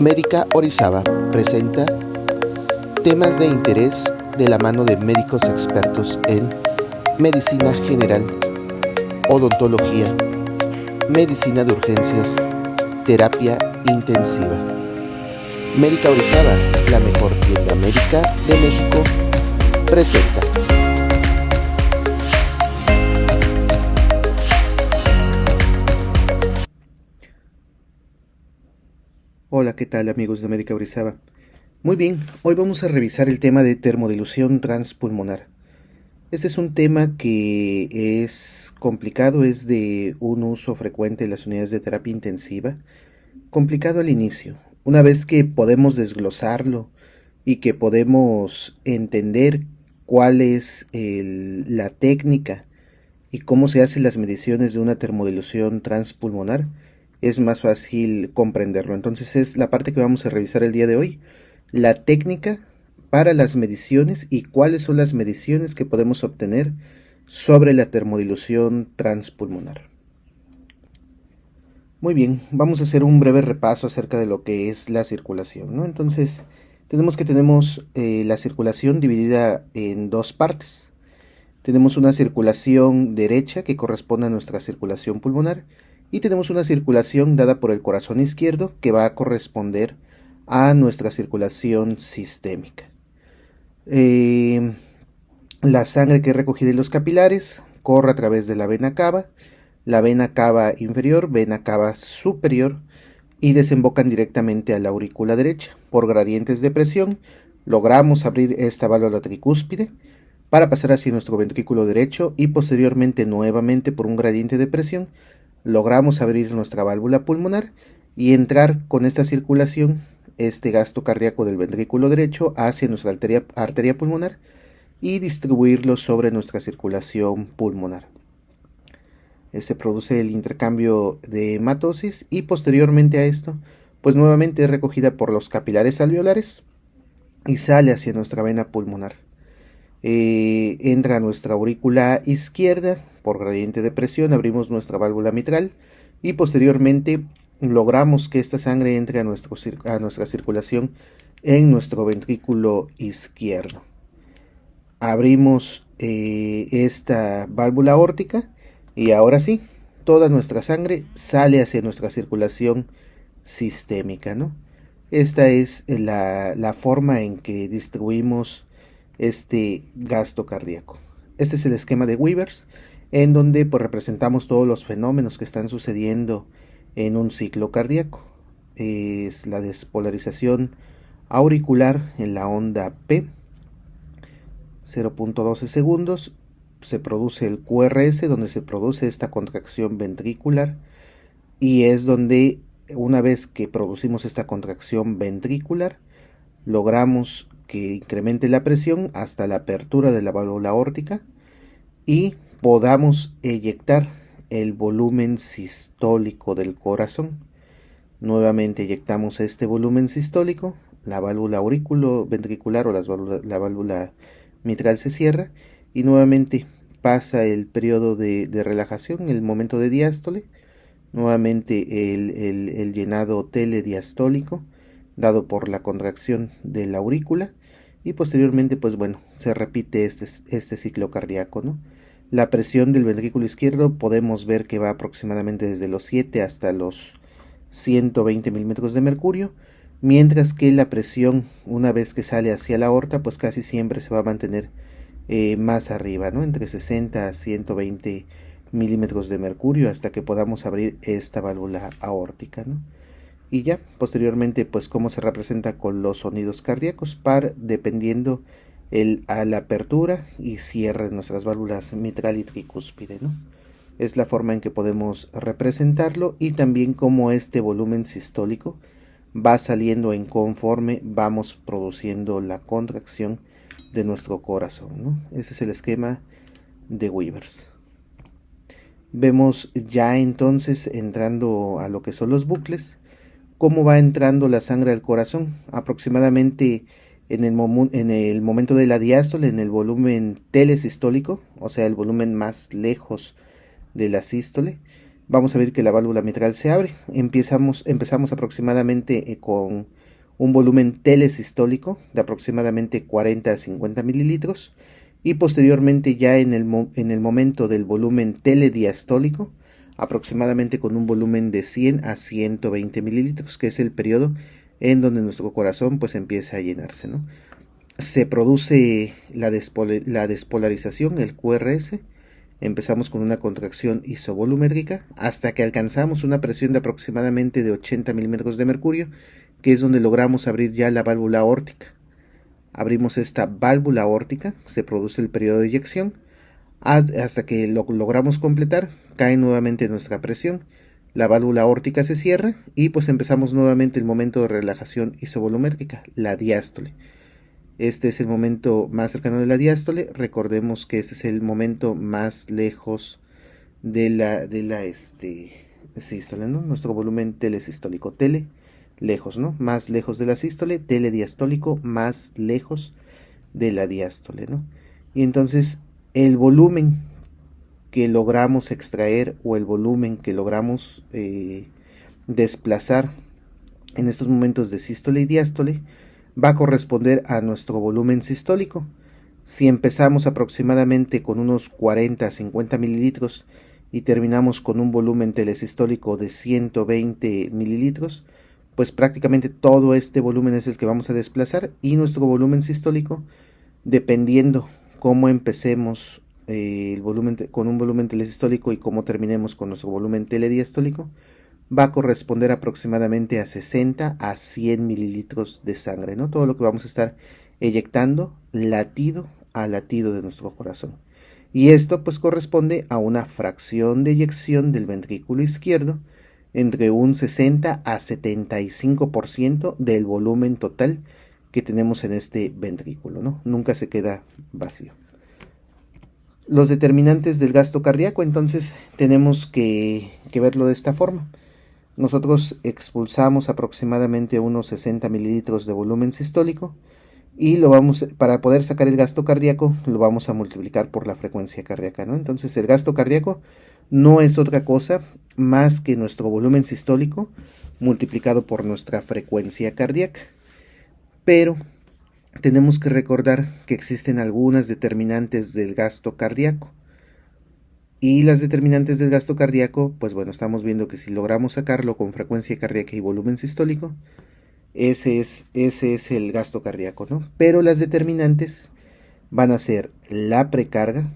Médica Orizaba presenta temas de interés de la mano de médicos expertos en medicina general, odontología, medicina de urgencias, terapia intensiva. Médica Orizaba, la mejor tienda médica de México, presenta. Hola, ¿qué tal amigos de Médica Orizaba? Muy bien, hoy vamos a revisar el tema de termodilución transpulmonar. Este es un tema que es complicado, es de un uso frecuente en las unidades de terapia intensiva. Complicado al inicio. Una vez que podemos desglosarlo y que podemos entender cuál es la técnica y cómo se hacen las mediciones de una termodilución transpulmonar, es más fácil comprenderlo. Entonces es la parte que vamos a revisar el día de hoy, la técnica para las mediciones y cuáles son las mediciones que podemos obtener sobre la termodilución transpulmonar. Muy bien, vamos a hacer un breve repaso acerca de lo que es la circulación, ¿no? Entonces, tenemos la circulación dividida en dos partes. Tenemos una circulación derecha que corresponde a nuestra circulación pulmonar y tenemos una circulación dada por el corazón izquierdo que va a corresponder a nuestra circulación sistémica. La sangre que es recogida en los capilares corre a través de la vena cava, la vena cava inferior, vena cava superior y desembocan directamente a la aurícula derecha. Por gradientes de presión logramos abrir esta válvula tricúspide para pasar hacia nuestro ventrículo derecho y posteriormente nuevamente por un gradiente de presión logramos abrir nuestra válvula pulmonar y entrar con esta circulación, este gasto cardíaco del ventrículo derecho hacia nuestra arteria pulmonar y distribuirlo sobre nuestra circulación pulmonar. Se produce el intercambio de hematosis y posteriormente a esto, pues nuevamente es recogida por los capilares alveolares y sale hacia nuestra vena pulmonar. Entra a nuestra aurícula izquierda, por gradiente de presión abrimos nuestra válvula mitral y posteriormente logramos que esta sangre entre a nuestra circulación en nuestro ventrículo izquierdo. Abrimos esta válvula aórtica y ahora sí, toda nuestra sangre sale hacia nuestra circulación sistémica, ¿no? Esta es la forma en que distribuimos este gasto cardíaco. Este es el esquema de Weavers, en donde pues, representamos todos los fenómenos que están sucediendo en un ciclo cardíaco. Es la despolarización auricular en la onda P, 0.12 segundos, se produce el QRS, donde se produce esta contracción ventricular, y es donde una vez que producimos esta contracción ventricular, logramos que incremente la presión hasta la apertura de la válvula aórtica y podamos eyectar el volumen sistólico del corazón. Nuevamente eyectamos este volumen sistólico, la válvula auriculoventricular o la válvula mitral se cierra y nuevamente pasa el periodo de relajación, el momento de diástole, nuevamente el llenado telediastólico dado por la contracción de la aurícula y posteriormente pues bueno, se repite este ciclo cardíaco, ¿no? La presión del ventrículo izquierdo podemos ver que va aproximadamente desde los 7 hasta los 120 milímetros de mercurio, mientras que la presión una vez que sale hacia la aorta pues casi siempre se va a mantener más arriba, ¿no? Entre 60 a 120 milímetros de mercurio hasta que podamos abrir esta válvula aórtica, ¿no? Y ya posteriormente pues cómo se representa con los sonidos cardíacos dependiendo a la apertura y cierre de nuestras válvulas mitral y tricúspide, ¿no? Es la forma en que podemos representarlo y también cómo este volumen sistólico va saliendo en conforme vamos produciendo la contracción de nuestro corazón, ¿no? Ese es el esquema de Weavers. Vemos ya entonces entrando a lo que son los bucles, cómo va entrando la sangre al corazón, aproximadamente en el momento de la diástole, en el volumen telesistólico, o sea el volumen más lejos de la sístole, vamos a ver que la válvula mitral se abre. Empezamos aproximadamente con un volumen telesistólico de aproximadamente 40 a 50 mililitros y posteriormente ya en el momento del volumen telediastólico aproximadamente con un volumen de 100 a 120 mililitros, que es el periodo en donde nuestro corazón pues empieza a llenarse, ¿no? Se produce la despolarización, el QRS. Empezamos con una contracción isovolumétrica hasta que alcanzamos una presión de aproximadamente de 80 milímetros de mercurio, que es donde logramos abrir ya la válvula aórtica. Abrimos esta válvula aórtica, se produce el periodo de eyección, hasta que lo logramos completar, cae nuevamente nuestra presión, la válvula aórtica se cierra y pues empezamos nuevamente el momento de relajación isovolumétrica, la diástole. Este es el momento más cercano de la diástole. Recordemos que este es el momento más lejos de la sístole, ¿no? Nuestro volumen telesistólico, tele, lejos, ¿no? Más lejos de la sístole, telediastólico, más lejos de la diástole, ¿no? Y entonces el volumen que logramos extraer o el volumen que logramos desplazar en estos momentos de sístole y diástole va a corresponder a nuestro volumen sistólico. Si empezamos aproximadamente con unos 40 a 50 mililitros y terminamos con un volumen telesistólico de 120 mililitros, pues prácticamente todo este volumen es el que vamos a desplazar, y nuestro volumen sistólico, dependiendo cómo empecemos con un volumen telesistólico y cómo terminemos con nuestro volumen telediastólico, va a corresponder aproximadamente a 60 a 100 mililitros de sangre, ¿no? Todo lo que vamos a estar eyectando latido a latido de nuestro corazón. Y esto pues corresponde a una fracción de eyección del ventrículo izquierdo entre un 60 a 75% del volumen total que tenemos en este ventrículo, ¿no? Nunca se queda vacío. Los determinantes del gasto cardíaco, entonces tenemos que verlo de esta forma. Nosotros expulsamos aproximadamente unos 60 mililitros de volumen sistólico y para poder sacar el gasto cardíaco, lo vamos a multiplicar por la frecuencia cardíaca, ¿no? Entonces el gasto cardíaco no es otra cosa más que nuestro volumen sistólico multiplicado por nuestra frecuencia cardíaca. Pero tenemos que recordar que existen algunas determinantes del gasto cardíaco. Y las determinantes del gasto cardíaco, pues bueno, estamos viendo que si logramos sacarlo con frecuencia cardíaca y volumen sistólico, ese es el gasto cardíaco, ¿no? Pero las determinantes van a ser la precarga,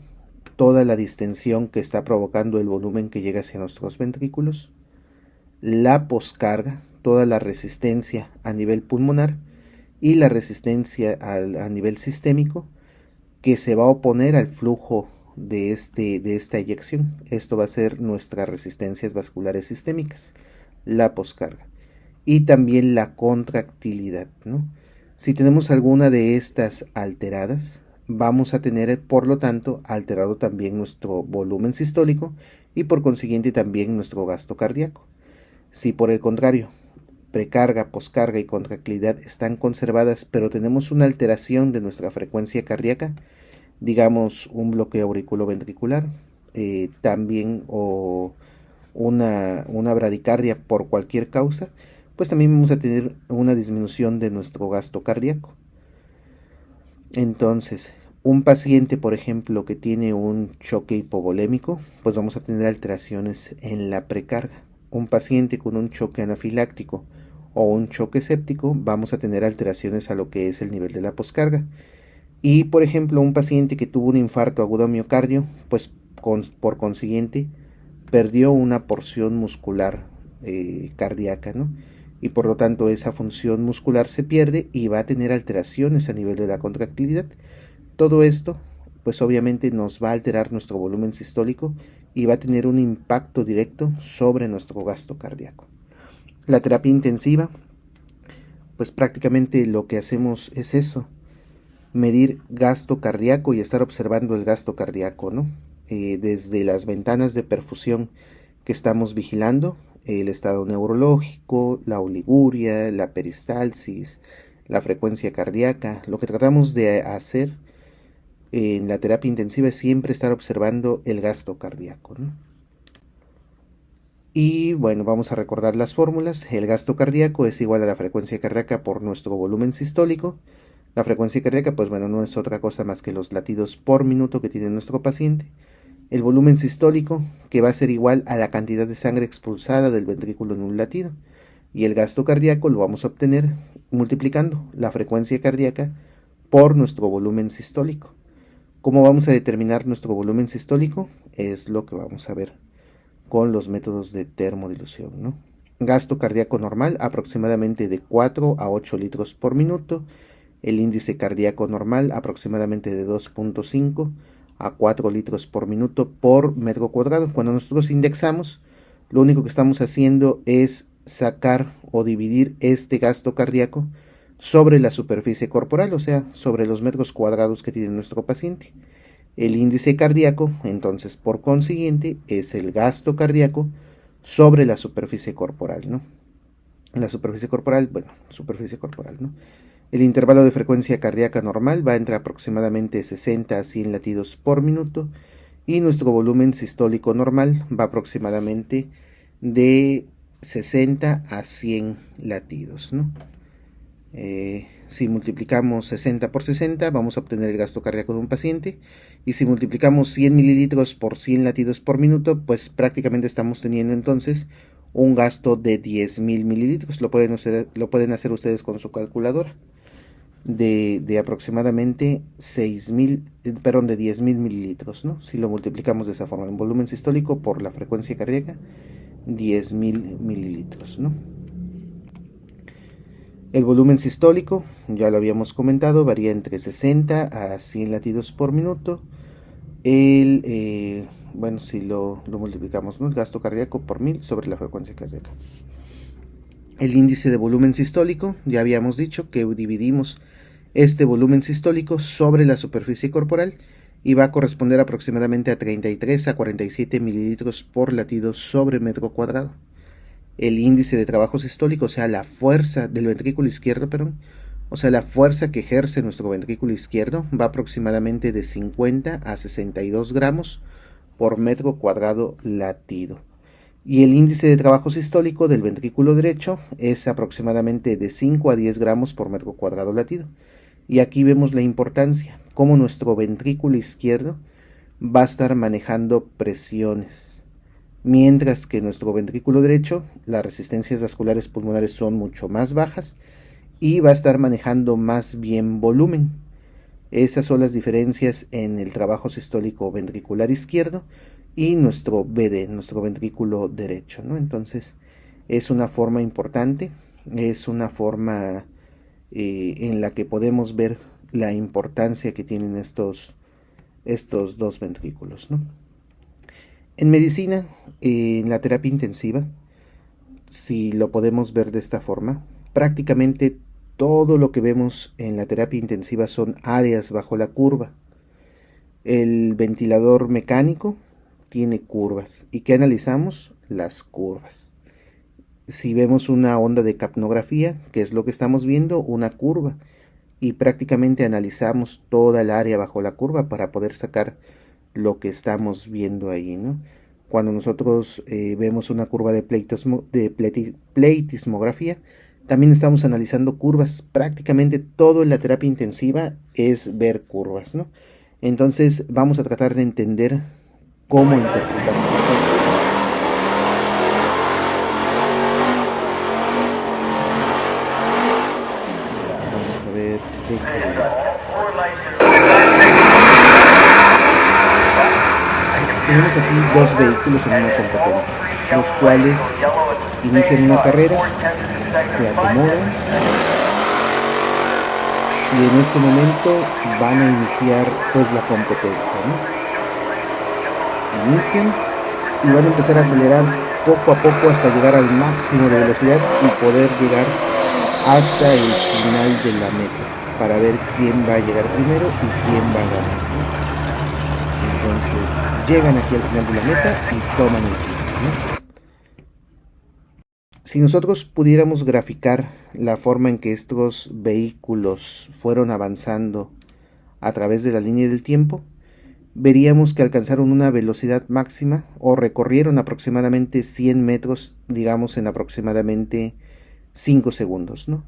toda la distensión que está provocando el volumen que llega hacia nuestros ventrículos, la poscarga, toda la resistencia a nivel pulmonar y la resistencia a nivel sistémico que se va a oponer al flujo de esta eyección. Esto va a ser nuestras resistencias vasculares sistémicas, la poscarga, y también la contractilidad, ¿no? Si tenemos alguna de estas alteradas, vamos a tener, por lo tanto, alterado también nuestro volumen sistólico y por consiguiente también nuestro gasto cardíaco. Si por el contrario, precarga, poscarga y contractilidad están conservadas, pero tenemos una alteración de nuestra frecuencia cardíaca, digamos un bloqueo auriculoventricular, también o una bradicardia por cualquier causa, pues también vamos a tener una disminución de nuestro gasto cardíaco. Entonces, un paciente, por ejemplo, que tiene un choque hipovolémico, pues vamos a tener alteraciones en la precarga. Un paciente con un choque anafiláctico o un choque séptico, vamos a tener alteraciones a lo que es el nivel de la poscarga. Y por ejemplo, un paciente que tuvo un infarto agudo a miocardio, pues por consiguiente perdió una porción muscular cardíaca, ¿no? Y por lo tanto esa función muscular se pierde y va a tener alteraciones a nivel de la contractilidad. Todo esto pues obviamente nos va a alterar nuestro volumen sistólico y va a tener un impacto directo sobre nuestro gasto cardíaco. La terapia intensiva, pues prácticamente lo que hacemos es eso, medir gasto cardíaco y estar observando el gasto cardíaco, ¿no? Desde las ventanas de perfusión que estamos vigilando, el estado neurológico, la oliguria, la peristalsis, la frecuencia cardíaca. Lo que tratamos de hacer en la terapia intensiva es siempre estar observando el gasto cardíaco, ¿no? Y bueno, vamos a recordar las fórmulas. El gasto cardíaco es igual a la frecuencia cardíaca por nuestro volumen sistólico. La frecuencia cardíaca, pues bueno, no es otra cosa más que los latidos por minuto que tiene nuestro paciente. El volumen sistólico, que va a ser igual a la cantidad de sangre expulsada del ventrículo en un latido. Y el gasto cardíaco lo vamos a obtener multiplicando la frecuencia cardíaca por nuestro volumen sistólico. ¿Cómo vamos a determinar nuestro volumen sistólico? Es lo que vamos a ver con los métodos de termodilución, ¿no? Gasto cardíaco normal aproximadamente de 4 a 8 litros por minuto. El índice cardíaco normal aproximadamente de 2.5 a 4 litros por minuto por metro cuadrado. Cuando nosotros indexamos, lo único que estamos haciendo es sacar o dividir este gasto cardíaco sobre la superficie corporal, o sea, sobre los metros cuadrados que tiene nuestro paciente. El índice cardíaco, entonces, por consiguiente, es el gasto cardíaco sobre la superficie corporal, ¿no? La superficie corporal, bueno, superficie corporal, ¿no? El intervalo de frecuencia cardíaca normal va entre aproximadamente 60 a 100 latidos por minuto y nuestro volumen sistólico normal va aproximadamente de 60 a 100 latidos, ¿no? Si multiplicamos 60 por 60 vamos a obtener el gasto cardíaco de un paciente, y si multiplicamos 100 mililitros por 100 latidos por minuto, pues prácticamente estamos teniendo entonces un gasto de 10.000 mililitros. Lo pueden hacer ustedes con su calculadora de aproximadamente 10.000 mililitros, ¿no? Si lo multiplicamos de esa forma, en volumen sistólico por la frecuencia cardíaca, 10.000 mililitros, ¿no? El volumen sistólico, ya lo habíamos comentado, varía entre 60 a 100 latidos por minuto. Bueno, si lo multiplicamos, ¿no? El gasto cardíaco por 1000 sobre la frecuencia cardíaca. El índice de volumen sistólico, ya habíamos dicho que dividimos este volumen sistólico sobre la superficie corporal y va a corresponder aproximadamente a 33 a 47 mililitros por latido sobre metro cuadrado. El índice de trabajo sistólico, o sea, la fuerza del ventrículo izquierdo, o sea, la fuerza que ejerce nuestro ventrículo izquierdo, va aproximadamente de 50 a 62 gramos por metro cuadrado latido. Y el índice de trabajo sistólico del ventrículo derecho es aproximadamente de 5 a 10 gramos por metro cuadrado latido. Y aquí vemos la importancia, cómo nuestro ventrículo izquierdo va a estar manejando presiones, mientras que nuestro ventrículo derecho, las resistencias vasculares pulmonares son mucho más bajas y va a estar manejando más bien volumen. Esas son las diferencias en el trabajo sistólico ventricular izquierdo y nuestro VD, nuestro ventrículo derecho, ¿no? Entonces es una forma importante, es una forma en la que podemos ver la importancia que tienen estos dos ventrículos, ¿no? En medicina, en la terapia intensiva, si lo podemos ver de esta forma, prácticamente todo lo que vemos en la terapia intensiva son áreas bajo la curva. El ventilador mecánico tiene curvas. ¿Y qué analizamos? Las curvas. Si vemos una onda de capnografía, ¿qué es lo que estamos viendo? Una curva. Y prácticamente analizamos toda el área bajo la curva para poder sacar lo que estamos viendo ahí, ¿no? Cuando nosotros vemos una curva de pleitismografía, también estamos analizando curvas. Prácticamente todo en la terapia intensiva es ver curvas, ¿no? Entonces vamos a tratar de entender cómo interpretamos estas curvas. Vamos a ver este video. Tenemos aquí dos vehículos en una competencia, los cuales inician una carrera, se acomodan y en este momento van a iniciar pues la competencia, ¿no? Inician y van a empezar a acelerar poco a poco hasta llegar al máximo de velocidad y poder llegar hasta el final de la meta para ver quién va a llegar primero y quién va a ganar, ¿no? Entonces llegan aquí al final de la meta y toman el tiempo, ¿no? Si nosotros pudiéramos graficar la forma en que estos vehículos fueron avanzando a través de la línea del tiempo, veríamos que alcanzaron una velocidad máxima o recorrieron aproximadamente 100 metros, digamos en aproximadamente 5 segundos, ¿no?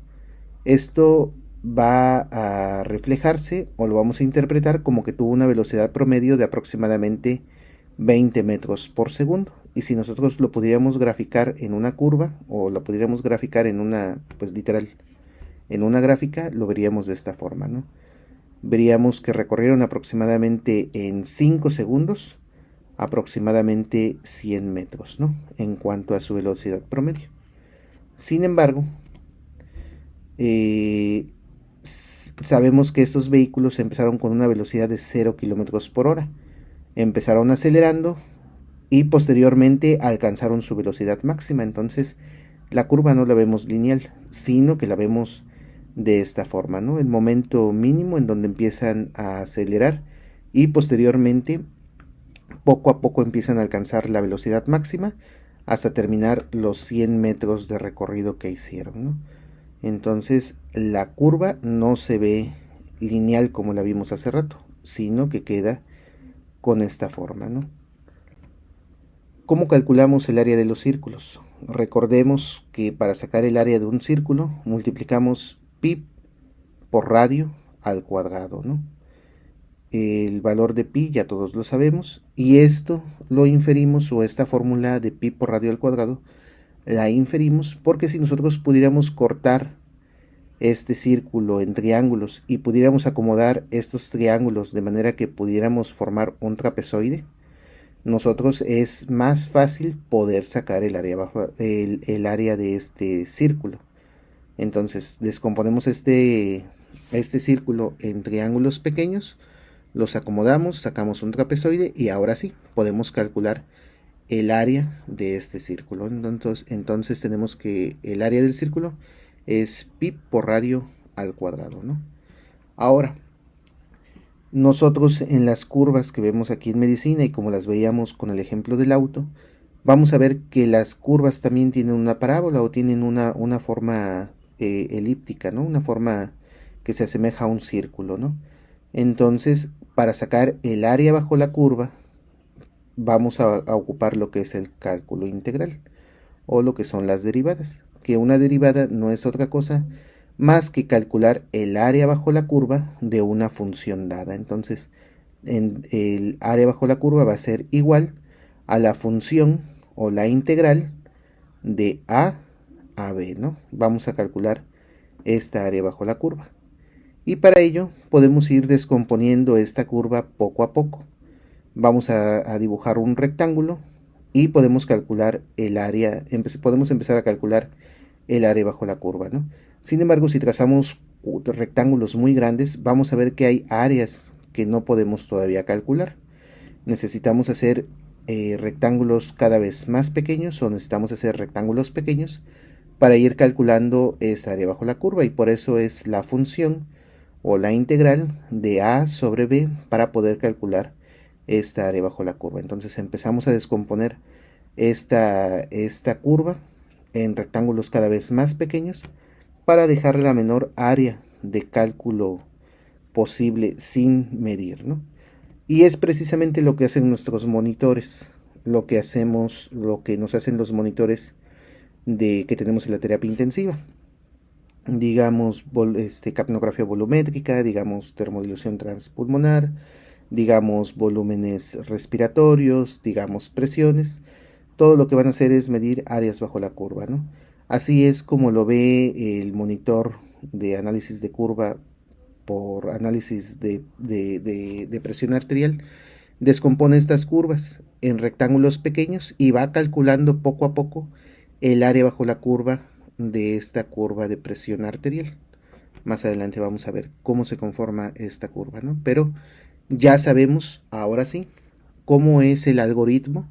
Esto va a reflejarse o lo vamos a interpretar como que tuvo una velocidad promedio de aproximadamente 20 metros por segundo. Y si nosotros lo pudiéramos graficar en una curva o lo pudiéramos graficar en una, pues literal, en una gráfica, lo veríamos de esta forma, ¿no? Veríamos que recorrieron aproximadamente en 5 segundos aproximadamente 100 metros, ¿no? En cuanto a su velocidad promedio. Sin embargo, sabemos que estos vehículos empezaron con una velocidad de 0 kilómetros por hora. Empezaron acelerando y posteriormente alcanzaron su velocidad máxima. Entonces, la curva no la vemos lineal, sino que la vemos de esta forma, ¿no? El momento mínimo en donde empiezan a acelerar y posteriormente, poco a poco empiezan a alcanzar la velocidad máxima hasta terminar los 100 metros de recorrido que hicieron, ¿no? Entonces la curva no se ve lineal como la vimos hace rato, sino que queda con esta forma, ¿no? ¿Cómo calculamos el área de los círculos? Recordemos que para sacar el área de un círculo multiplicamos pi por radio al cuadrado, ¿no? El valor de pi ya todos lo sabemos y esto lo inferimos, o esta fórmula de pi por radio al cuadrado la inferimos porque si nosotros pudiéramos cortar este círculo en triángulos y pudiéramos acomodar estos triángulos de manera que pudiéramos formar un trapezoide, nosotros es más fácil poder sacar el área de este círculo. Entonces descomponemos este círculo en triángulos pequeños, los acomodamos, sacamos un trapezoide y ahora sí podemos calcular el área de este círculo. Entonces tenemos que el área del círculo es pi por radio al cuadrado, ¿no? Ahora, nosotros en las curvas que vemos aquí en medicina y como las veíamos con el ejemplo del auto, vamos a ver que las curvas también tienen una parábola o tienen una forma elíptica, ¿no? Una forma que se asemeja a un círculo, ¿no? Entonces, para sacar el área bajo la curva, vamos a ocupar lo que es el cálculo integral o lo que son las derivadas, que una derivada no es otra cosa más que calcular el área bajo la curva de una función dada. Entonces, el área bajo la curva va a ser igual a la función o la integral de a b, ¿no? Vamos a calcular esta área bajo la curva. Y para ello podemos ir descomponiendo esta curva poco a poco. Vamos a dibujar un rectángulo y podemos calcular el área, podemos empezar a calcular el área bajo la curva, ¿no? Sin embargo, si trazamos rectángulos muy grandes, vamos a ver que hay áreas que no podemos todavía calcular. Necesitamos hacer rectángulos cada vez más pequeños, o necesitamos hacer rectángulos pequeños para ir calculando esta área bajo la curva, y por eso es la función o la integral de a sobre b para poder calcular esta área bajo la curva. Entonces empezamos a descomponer esta curva en rectángulos cada vez más pequeños para dejarle la menor área de cálculo posible sin medir, ¿no? Y es precisamente lo que hacen nuestros monitores, lo que nos hacen los monitores que tenemos en la terapia intensiva. Digamos, capnografía volumétrica, digamos, termodilución transpulmonar, digamos, volúmenes respiratorios, digamos, presiones. Todo lo que van a hacer es medir áreas bajo la curva, ¿no? Así es como lo ve el monitor de análisis de curva por análisis de presión arterial. Descompone estas curvas en rectángulos pequeños y va calculando poco a poco el área bajo la curva de esta curva de presión arterial. Más adelante vamos a ver cómo se conforma esta curva, ¿no? Pero ya sabemos, ahora sí, cómo es el algoritmo,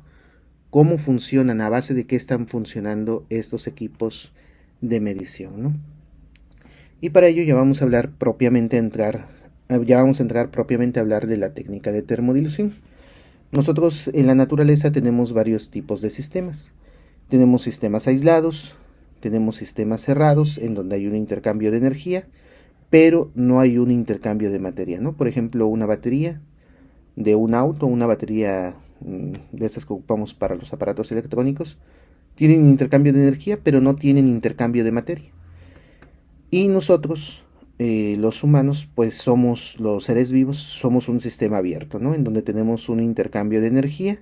cómo funcionan, a base de qué están funcionando estos equipos de medición, ¿no? Y para ello ya vamos a entrar propiamente a hablar de la técnica de termodilución. Nosotros en la naturaleza tenemos varios tipos de sistemas. Tenemos sistemas aislados, tenemos sistemas cerrados en donde hay un intercambio de energía, pero no hay un intercambio de materia, ¿no? Por ejemplo, una batería de un auto, una batería de esas que ocupamos para los aparatos electrónicos, tienen intercambio de energía, pero no tienen intercambio de materia. Y nosotros, los humanos, pues somos los seres vivos, somos un sistema abierto, ¿no? En donde tenemos un intercambio de energía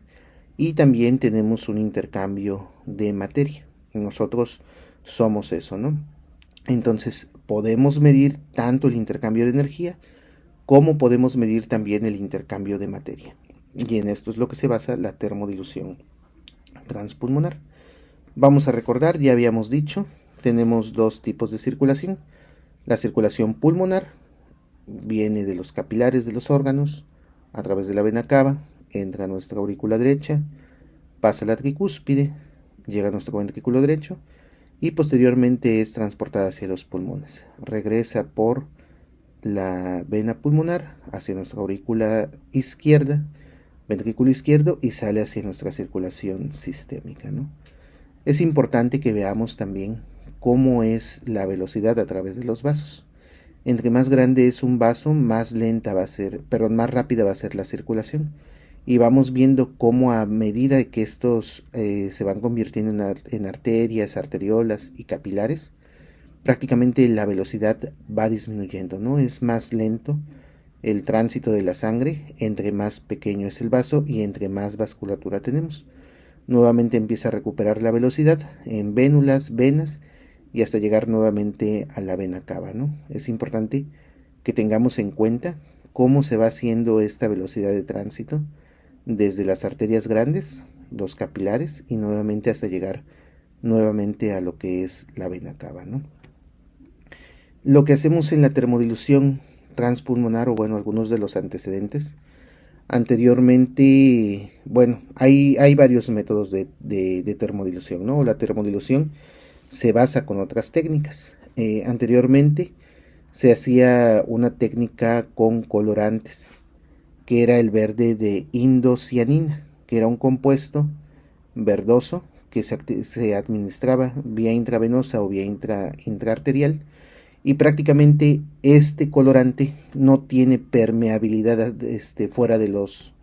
y también tenemos un intercambio de materia. Nosotros somos eso, ¿no? Entonces podemos medir tanto el intercambio de energía como podemos medir también el intercambio de materia. Y en esto es lo que se basa la termodilución transpulmonar. Vamos a recordar, ya habíamos dicho, tenemos dos tipos de circulación. La circulación pulmonar viene de los capilares de los órganos, a través de la vena cava, entra a nuestra aurícula derecha, pasa a la tricúspide, llega a nuestro ventrículo derecho y posteriormente es transportada hacia los pulmones. Regresa por la vena pulmonar hacia nuestra aurícula izquierda, ventrículo izquierdo, y sale hacia nuestra circulación sistémica, ¿no? Es importante que veamos también cómo es la velocidad a través de los vasos. Entre más grande es un vaso, más lenta va a ser, perdón, más rápida va a ser la circulación. Y vamos viendo cómo a medida que estos se van convirtiendo en arterias, arteriolas y capilares, prácticamente la velocidad va disminuyendo, ¿no? Es más lento el tránsito de la sangre entre más pequeño es el vaso y entre más vasculatura tenemos. Nuevamente empieza a recuperar la velocidad en vénulas, venas y hasta llegar nuevamente a la vena cava, ¿no? Es importante que tengamos en cuenta cómo se va haciendo esta velocidad de tránsito desde las arterias grandes, los capilares, y nuevamente hasta llegar nuevamente a lo que es la vena cava, ¿no? Lo que hacemos en la termodilución transpulmonar, o bueno, algunos de los antecedentes, anteriormente, bueno, hay varios métodos de termodilución, ¿no? La termodilución se basa con otras técnicas. Anteriormente se hacía una técnica con colorantes, que era el verde de indocianina, que era un compuesto verdoso que se administraba vía intravenosa o vía intraarterial, y prácticamente este colorante no tiene permeabilidad fuera de los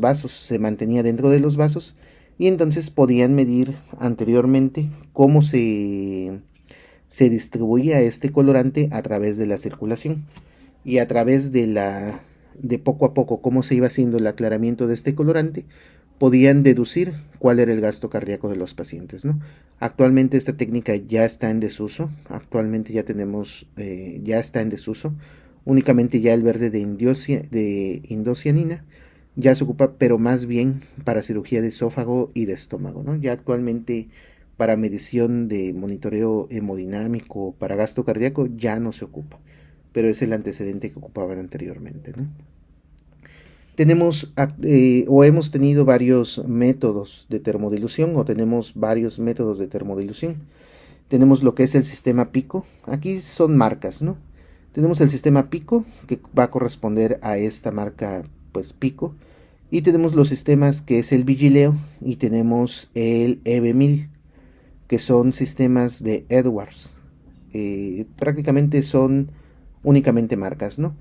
vasos, se mantenía dentro de los vasos, y entonces podían medir anteriormente cómo se distribuía este colorante a través de la circulación, y a través de poco a poco cómo se iba haciendo el aclaramiento de este colorante, podían deducir cuál era el gasto cardíaco de los pacientes, ¿no? Actualmente esta técnica ya está en desuso, actualmente ya está en desuso, únicamente ya el verde de indocianina ya se ocupa, pero más bien para cirugía de esófago y de estómago, ¿no? Ya actualmente para medición de monitoreo hemodinámico, para gasto cardíaco, ya no se ocupa, pero es el antecedente que ocupaban anteriormente, ¿no? Tenemos o hemos tenido varios métodos de termodilución, o tenemos varios métodos de termodilución. Tenemos lo que es el sistema Pico. Aquí son marcas, ¿no? Tenemos el sistema Pico, que va a corresponder a esta marca, pues Pico. Y tenemos los sistemas que es el Vigileo, y tenemos el EB1000, que son sistemas de Edwards. Prácticamente son únicamente marcas, ¿no?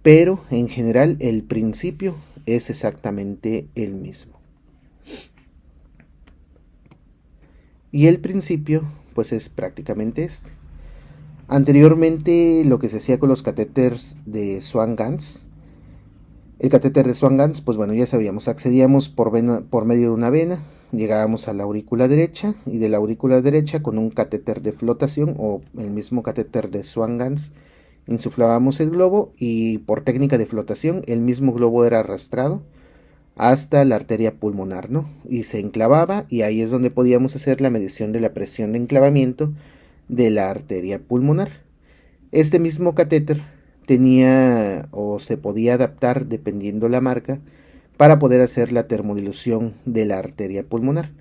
Pero en general el principio es exactamente el mismo. Y el principio pues es prácticamente este. Anteriormente lo que se hacía con los catéteres de Swan-Ganz, el catéter de Swan-Ganz, pues bueno, ya sabíamos, accedíamos por medio de una vena, llegábamos a la aurícula derecha, y de la aurícula derecha con un catéter de flotación o el mismo catéter de Swan-Ganz insuflábamos el globo, y por técnica de flotación el mismo globo era arrastrado hasta la arteria pulmonar, ¿no? Y se enclavaba, y ahí es donde podíamos hacer la medición de la presión de enclavamiento de la arteria pulmonar. Este mismo catéter tenía o se podía adaptar dependiendo la marca para poder hacer la termodilución de la arteria pulmonar.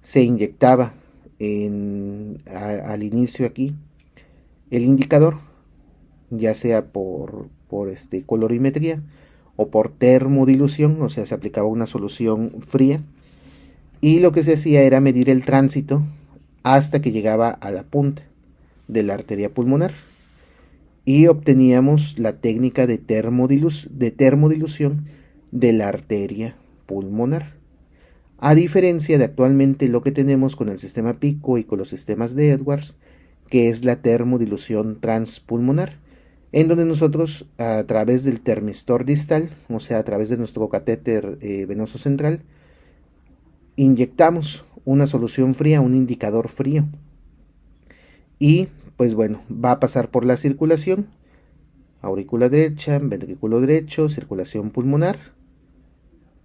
Se inyectaba al inicio aquí el indicador, ya sea por colorimetría o por termodilución, o sea, se aplicaba una solución fría, y lo que se hacía era medir el tránsito hasta que llegaba a la punta de la arteria pulmonar, y obteníamos la técnica de termodilución de la arteria pulmonar. A diferencia de actualmente lo que tenemos con el sistema PICO y con los sistemas de Edwards, que es la termodilución transpulmonar, en donde nosotros a través del termistor distal, o sea, a través de nuestro catéter venoso central, inyectamos una solución fría, un indicador frío, y pues bueno, va a pasar por la circulación, aurícula derecha, ventrículo derecho, circulación pulmonar,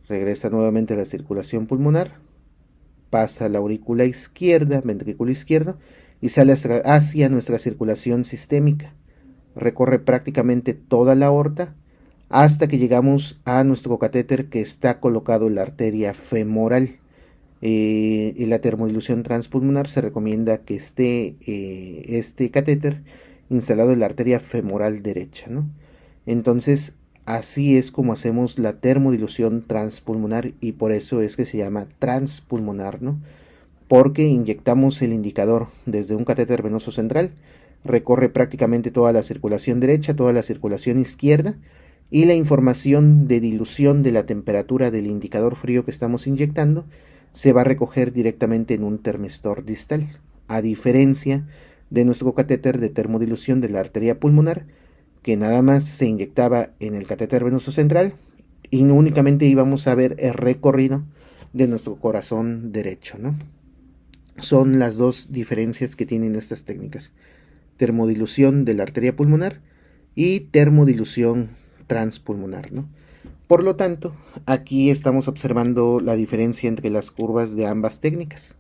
regresa nuevamente a la circulación pulmonar, pasa a la aurícula izquierda, ventrículo izquierdo, y sale hacia nuestra circulación sistémica. Recorre prácticamente toda la aorta hasta que llegamos a nuestro catéter que está colocado en la arteria femoral. En la termodilución transpulmonar se recomienda que esté este catéter instalado en la arteria femoral derecha, ¿no? Entonces, así es como hacemos la termodilución transpulmonar y por eso es que se llama transpulmonar, ¿no? Porque inyectamos el indicador desde un catéter venoso central, recorre prácticamente toda la circulación derecha, toda la circulación izquierda, y la información de dilución de la temperatura del indicador frío que estamos inyectando se va a recoger directamente en un termistor distal, a diferencia de nuestro catéter de termodilución de la arteria pulmonar, que nada más se inyectaba en el catéter venoso central y no únicamente íbamos a ver el recorrido de nuestro corazón derecho, ¿no? Son las dos diferencias que tienen estas técnicas: termodilución de la arteria pulmonar y termodilución transpulmonar, ¿no? Por lo tanto, aquí estamos observando la diferencia entre las curvas de ambas técnicas.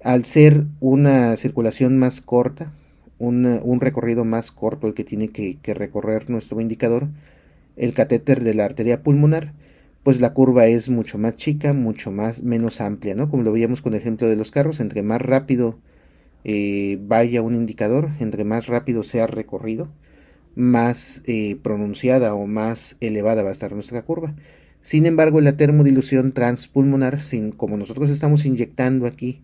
Al ser una circulación más corta, un recorrido más corto el que tiene que recorrer nuestro indicador, el catéter de la arteria pulmonar, pues la curva es mucho más chica, menos amplia, ¿no? Como lo veíamos con el ejemplo de los carros, entre más rápido vaya un indicador, entre más rápido sea recorrido, más pronunciada o más elevada va a estar nuestra curva. Sin embargo, la termodilución transpulmonar, como nosotros estamos inyectando aquí,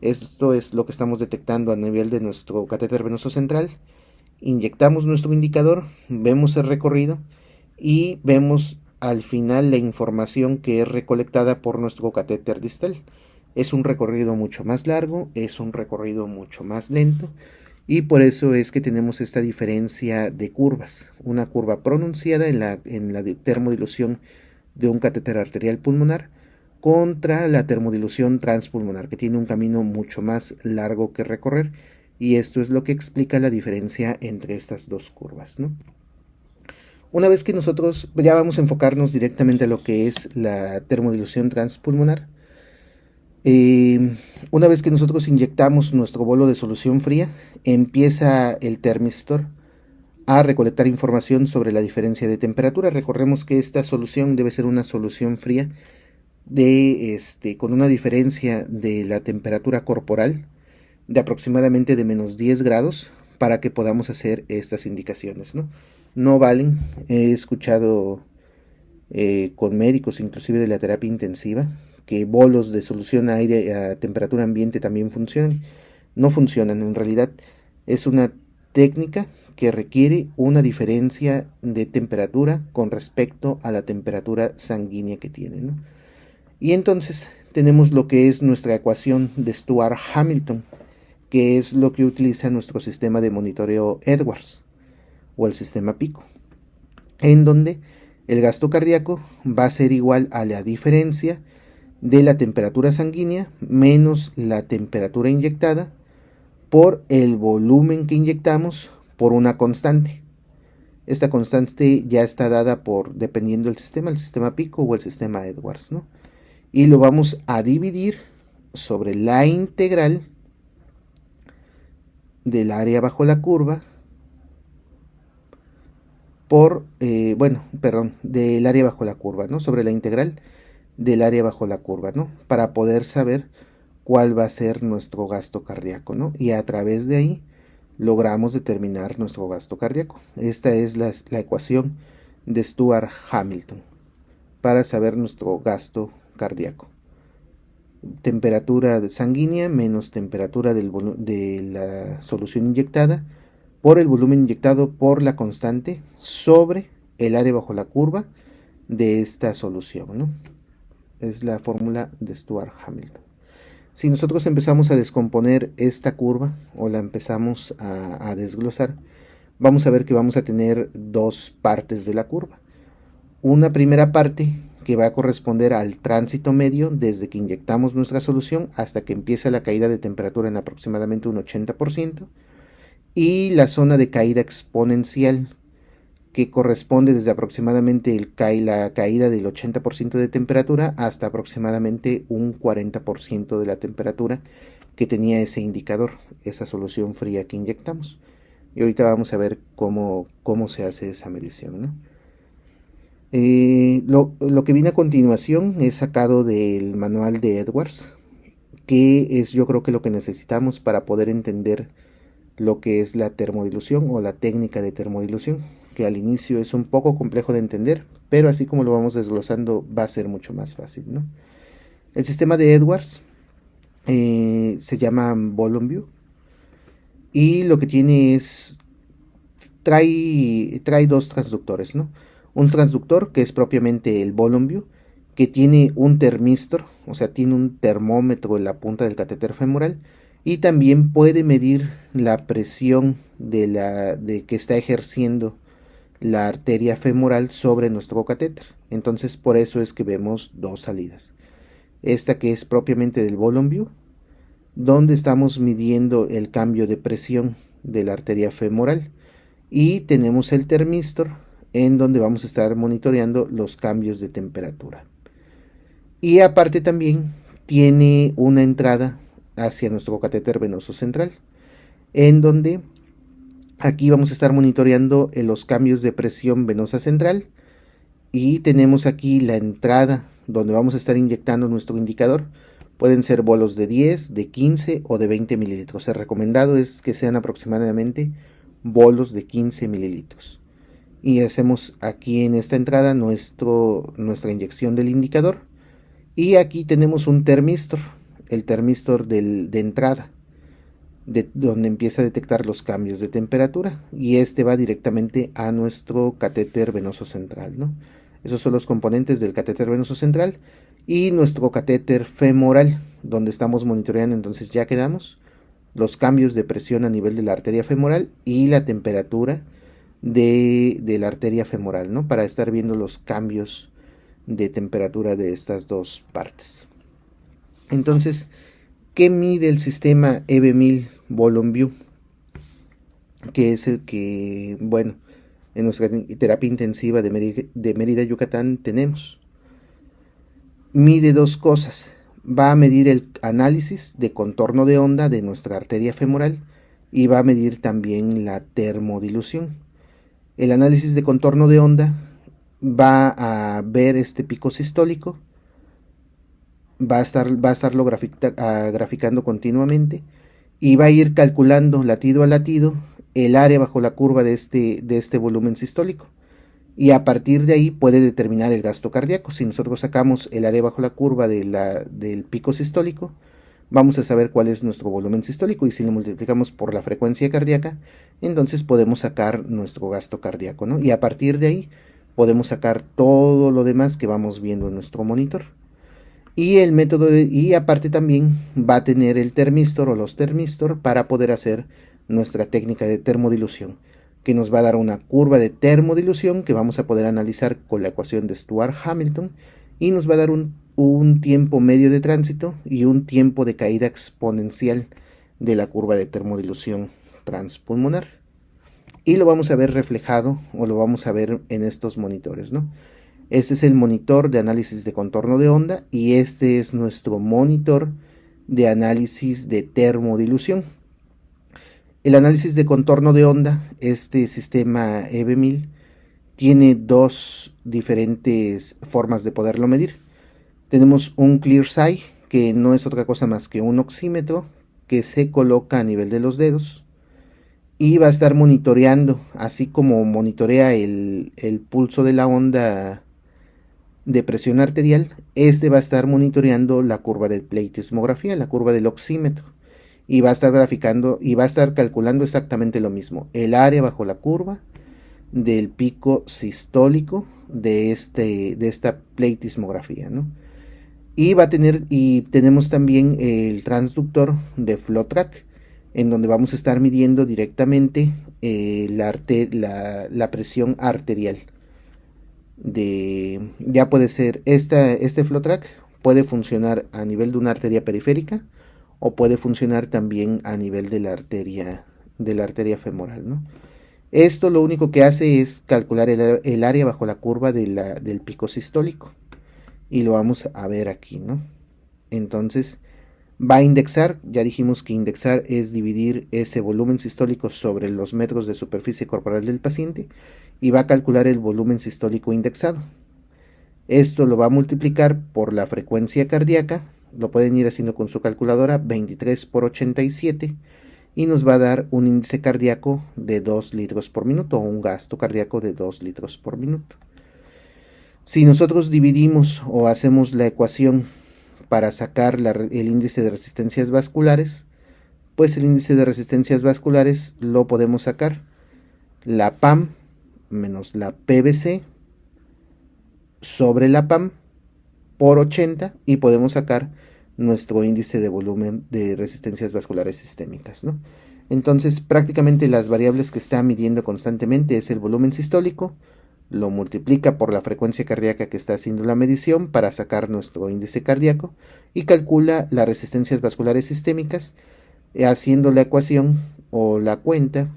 esto es lo que estamos detectando a nivel de nuestro catéter venoso central, inyectamos nuestro indicador, vemos el recorrido y vemos al final la información que es recolectada por nuestro catéter distal. Es un recorrido mucho más largo, es un recorrido mucho más lento, y por eso es que tenemos esta diferencia de curvas. Una curva pronunciada en la termodilución de un catéter arterial pulmonar contra la termodilución transpulmonar, que tiene un camino mucho más largo que recorrer, y esto es lo que explica la diferencia entre estas dos curvas, ¿no? Una vez que nosotros ya vamos a enfocarnos directamente a lo que es la termodilución transpulmonar, una vez que nosotros inyectamos nuestro bolo de solución fría, empieza el termistor a recolectar información sobre la diferencia de temperatura. Recordemos que esta solución debe ser una solución fría con una diferencia de la temperatura corporal de aproximadamente de menos 10 grados para que podamos hacer estas indicaciones, ¿no? No valen, he escuchado con médicos inclusive de la terapia intensiva que bolos de solución a aire a temperatura ambiente también funcionan. No funcionan, en realidad es una técnica que requiere una diferencia de temperatura con respecto a la temperatura sanguínea que tiene, ¿no? Y entonces tenemos lo que es nuestra ecuación de Stewart-Hamilton, que es lo que utiliza nuestro sistema de monitoreo Edwards o el sistema PICO, en donde el gasto cardíaco va a ser igual a la diferencia de la temperatura sanguínea menos la temperatura inyectada por el volumen que inyectamos por una constante. Esta constante ya está dada dependiendo del sistema, el sistema PICO o el sistema Edwards, ¿no? Y lo vamos a dividir sobre la integral del área bajo la curva del área bajo la curva, ¿no? Sobre la integral del área bajo la curva, ¿no? Para poder saber cuál va a ser nuestro gasto cardíaco, ¿no? Y a través de ahí logramos determinar nuestro gasto cardíaco. Esta es la ecuación de Stewart-Hamilton para saber nuestro gasto cardíaco. Temperatura sanguínea menos temperatura de la solución inyectada por el volumen inyectado por la constante sobre el área bajo la curva de esta solución, ¿no? Es la fórmula de Stewart-Hamilton. Si nosotros empezamos a descomponer esta curva o la empezamos a desglosar, vamos a ver que vamos a tener dos partes de la curva. Una primera parte que va a corresponder al tránsito medio desde que inyectamos nuestra solución hasta que empieza la caída de temperatura en aproximadamente un 80%, y la zona de caída exponencial que corresponde desde aproximadamente la caída del 80% de temperatura hasta aproximadamente un 40% de la temperatura que tenía ese indicador, esa solución fría que inyectamos. Y ahorita vamos a ver cómo se hace esa medición, ¿no? Lo que viene a continuación es sacado del manual de Edwards, que es yo creo que lo que necesitamos para poder entender lo que es la termodilución o la técnica de termodilución, que al inicio es un poco complejo de entender, pero así como lo vamos desglosando va a ser mucho más fácil, ¿no? El sistema de Edwards se llama Volume View, y lo que tiene es trae dos transductores, ¿no? Un transductor que es propiamente el Volume View, que tiene un termistor, o sea, tiene un termómetro en la punta del catéter femoral, y también puede medir la presión de que está ejerciendo la arteria femoral sobre nuestro catéter. Entonces, por eso es que vemos dos salidas. Esta que es propiamente del Volume View, donde estamos midiendo el cambio de presión de la arteria femoral, y tenemos el termistor en donde vamos a estar monitoreando los cambios de temperatura. Y aparte también tiene una entrada hacia nuestro catéter venoso central, en donde aquí vamos a estar monitoreando los cambios de presión venosa central, y tenemos aquí la entrada donde vamos a estar inyectando nuestro indicador. Pueden ser bolos de 10, de 15 o de 20 mililitros. El recomendado es que sean aproximadamente bolos de 15 mililitros. Y hacemos aquí en esta entrada nuestra inyección del indicador. Y aquí tenemos un termistor, el termistor de entrada, donde empieza a detectar los cambios de temperatura. Y este va directamente a nuestro catéter venoso central, ¿no? Esos son los componentes del catéter venoso central. Y nuestro catéter femoral, donde estamos monitoreando, entonces ya quedamos los cambios de presión a nivel de la arteria femoral y la temperatura de la arteria femoral, ¿no? Para estar viendo los cambios de temperatura de estas dos partes. Entonces, ¿qué mide el sistema EB1000 Volume View? Que es el que, bueno, en nuestra terapia intensiva de Mérida, Yucatán tenemos. Mide dos cosas. Va a medir el análisis de contorno de onda de nuestra arteria femoral y va a medir también la termodilución. El análisis de contorno de onda va a ver este pico sistólico, va a estarlo graficando continuamente, y va a ir calculando latido a latido el área bajo la curva de este volumen sistólico. Y a partir de ahí puede determinar el gasto cardíaco. Si nosotros sacamos el área bajo la curva del pico sistólico, vamos a saber cuál es nuestro volumen sistólico, y si lo multiplicamos por la frecuencia cardíaca, entonces podemos sacar nuestro gasto cardíaco, ¿no? Y a partir de ahí podemos sacar todo lo demás que vamos viendo en nuestro monitor. Y el método y aparte también va a tener el termistor o los termistor para poder hacer nuestra técnica de termodilución, que nos va a dar una curva de termodilución que vamos a poder analizar con la ecuación de Stewart-Hamilton, y nos va a dar un tiempo medio de tránsito y un tiempo de caída exponencial de la curva de termodilución transpulmonar. Y lo vamos a ver reflejado, o lo vamos a ver en estos monitores, ¿no? Este es el monitor de análisis de contorno de onda, y este es nuestro monitor de análisis de termodilución. El análisis de contorno de onda, este sistema EB1000, tiene dos diferentes formas de poderlo medir. Tenemos un ClearSight, que no es otra cosa más que un oxímetro que se coloca a nivel de los dedos, y va a estar monitoreando, así como monitorea el pulso de la onda de presión arterial. Este va a estar monitoreando la curva de pletismografía, la curva del oxímetro, y va a estar graficando y va a estar calculando exactamente lo mismo: el área bajo la curva del pico sistólico de esta pleitismografía, ¿no? Y tenemos también el transductor de FlowTrack, en donde vamos a estar midiendo directamente la presión arterial. Ya puede ser, este FlowTrack puede funcionar a nivel de una arteria periférica o puede funcionar también a nivel de la arteria femoral, ¿no? Esto lo único que hace es calcular el área bajo la curva del pico sistólico. Y lo vamos a ver aquí, ¿no? Entonces va a indexar, ya dijimos que indexar es dividir ese volumen sistólico sobre los metros de superficie corporal del paciente y va a calcular el volumen sistólico indexado. Esto lo va a multiplicar por la frecuencia cardíaca, lo pueden ir haciendo con su calculadora, 23 por 87, y nos va a dar un índice cardíaco de 2 litros por minuto o un gasto cardíaco de 2 litros por minuto. Si nosotros dividimos o hacemos la ecuación para sacar el índice de resistencias vasculares, pues el índice de resistencias vasculares lo podemos sacar la PAM menos la PVC sobre la PAM por 80 y podemos sacar nuestro índice de volumen de resistencias vasculares sistémicas, ¿no? Entonces prácticamente las variables que está midiendo constantemente es el volumen sistólico, lo multiplica por la frecuencia cardíaca que está haciendo la medición para sacar nuestro índice cardíaco y calcula las resistencias vasculares sistémicas haciendo la ecuación o la cuenta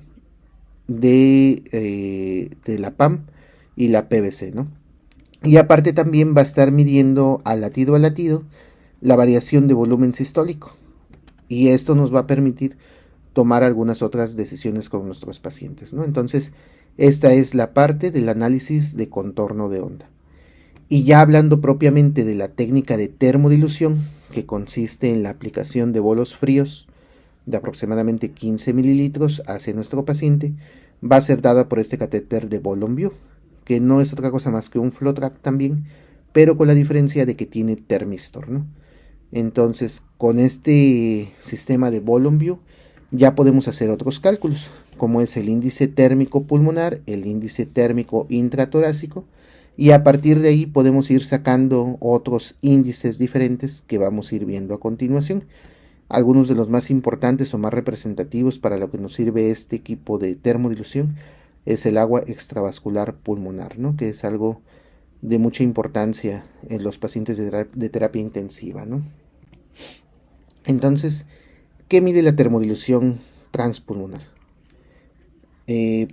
de la PAM y la PVC, ¿no? Y aparte también va a estar midiendo a latido la variación de volumen sistólico y esto nos va a permitir tomar algunas otras decisiones con nuestros pacientes, ¿no? Entonces, esta es la parte del análisis de contorno de onda. Y ya hablando propiamente de la técnica de termodilución, que consiste en la aplicación de bolos fríos de aproximadamente 15 mililitros hacia nuestro paciente, va a ser dada por este catéter de Bol-on-View, que no es otra cosa más que un FlowTrack también, pero con la diferencia de que tiene termistor, ¿no? Entonces, con este sistema de Bol-on-View ya podemos hacer otros cálculos, como es el índice térmico pulmonar, el índice térmico intratorácico, y a partir de ahí podemos ir sacando otros índices diferentes que vamos a ir viendo a continuación. Algunos de los más importantes o más representativos para lo que nos sirve este equipo de termodilución es el agua extravascular pulmonar, ¿no? Que es algo de mucha importancia en los pacientes de terapia intensiva, ¿no? Entonces, ¿qué mide la termodilución transpulmonar?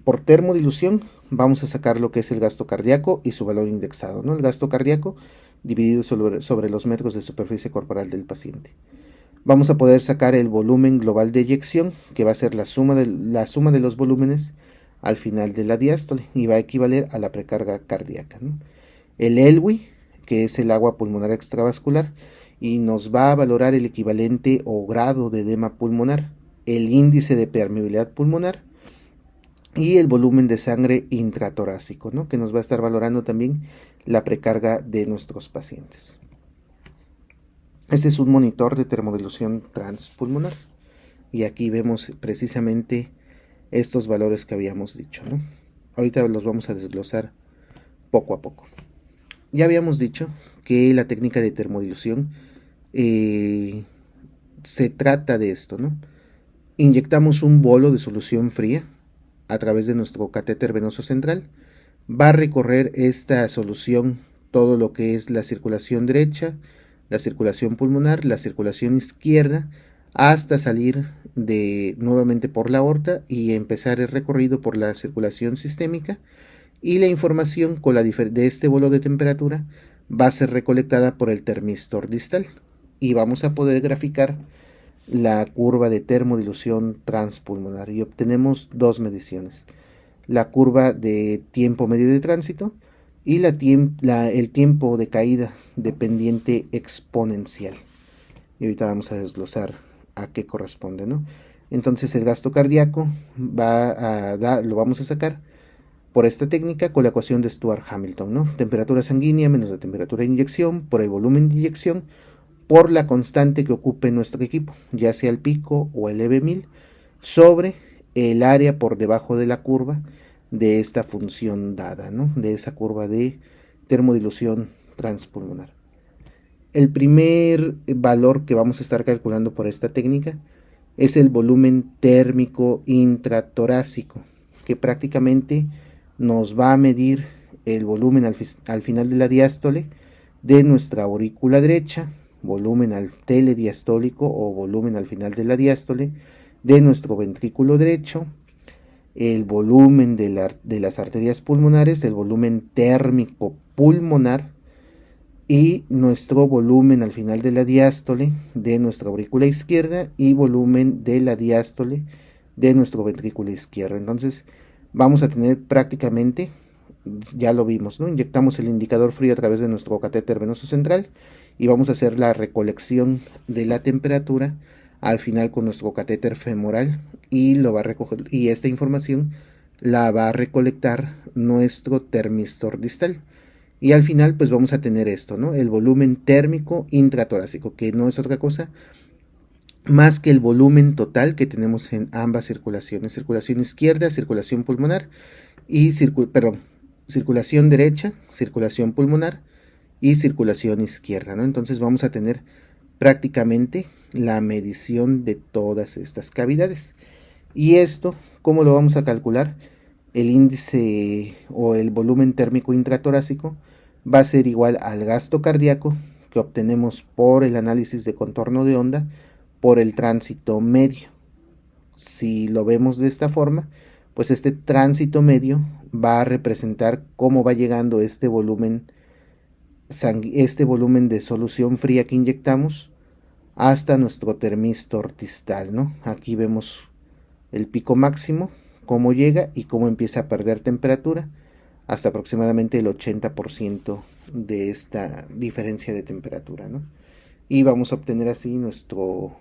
Por termodilución vamos a sacar lo que es el gasto cardíaco y su valor indexado, ¿no? El gasto cardíaco dividido sobre los metros de superficie corporal del paciente. Vamos a poder sacar el volumen global de eyección, que va a ser la suma de los volúmenes al final de la diástole y va a equivaler a la precarga cardíaca, ¿no? El ELWI, que es el agua pulmonar extravascular, y nos va a valorar el equivalente o grado de edema pulmonar, el índice de permeabilidad pulmonar y el volumen de sangre intratorácico, ¿no? Que nos va a estar valorando también la precarga de nuestros pacientes. Este es un monitor de termodilución transpulmonar y aquí vemos precisamente estos valores que habíamos dicho, ¿no? Ahorita los vamos a desglosar poco a poco. Ya habíamos dicho que la técnica de termodilución se trata de esto, ¿no? Inyectamos un bolo de solución fría a través de nuestro catéter venoso central. Va a recorrer esta solución todo lo que es la circulación derecha, la circulación pulmonar, la circulación izquierda, hasta salir nuevamente por la aorta y empezar el recorrido por la circulación sistémica, y la información de este bolo de temperatura va a ser recolectada por el termistor distal y vamos a poder graficar la curva de termodilución transpulmonar y obtenemos dos mediciones: la curva de tiempo medio de tránsito y el tiempo de caída de pendiente exponencial. Y ahorita vamos a desglosar a qué corresponde, ¿no? Entonces el gasto cardíaco lo vamos a sacar por esta técnica con la ecuación de Stewart-Hamilton, ¿no? Temperatura sanguínea menos la temperatura de inyección por el volumen de inyección por la constante que ocupe nuestro equipo, ya sea el pico o el EV1000, sobre el área por debajo de la curva de esta función dada, ¿no? De esa curva de termodilución transpulmonar. El primer valor que vamos a estar calculando por esta técnica es el volumen térmico intratorácico, que prácticamente nos va a medir el volumen al final de la diástole de nuestra aurícula derecha, volumen al telediastólico o volumen al final de la diástole de nuestro ventrículo derecho, el volumen de las arterias pulmonares, el volumen térmico pulmonar y nuestro volumen al final de la diástole de nuestra aurícula izquierda y volumen de la diástole de nuestro ventrículo izquierdo. Entonces vamos a tener prácticamente, ya lo vimos, ¿no? Inyectamos el indicador frío a través de nuestro catéter venoso central y vamos a hacer la recolección de la temperatura al final con nuestro catéter femoral y lo va a recoger, y esta información la va a recolectar nuestro termistor distal. Y al final pues vamos a tener esto, ¿no? El volumen térmico intratorácico, que no es otra cosa más que el volumen total que tenemos en ambas circulaciones, circulación izquierda, circulación pulmonar y circulación derecha, circulación pulmonar y circulación izquierda, ¿no? Entonces vamos a tener prácticamente la medición de todas estas cavidades. Y esto, ¿cómo lo vamos a calcular? El índice o el volumen térmico intratorácico va a ser igual al gasto cardíaco que obtenemos por el análisis de contorno de onda por el tránsito medio. Si lo vemos de esta forma, pues este tránsito medio va a representar cómo va llegando este volumen de solución fría que inyectamos hasta nuestro termistor distal, ¿no? Aquí vemos el pico máximo, cómo llega y cómo empieza a perder temperatura hasta aproximadamente el 80% de esta diferencia de temperatura, ¿no? Y vamos a obtener así nuestro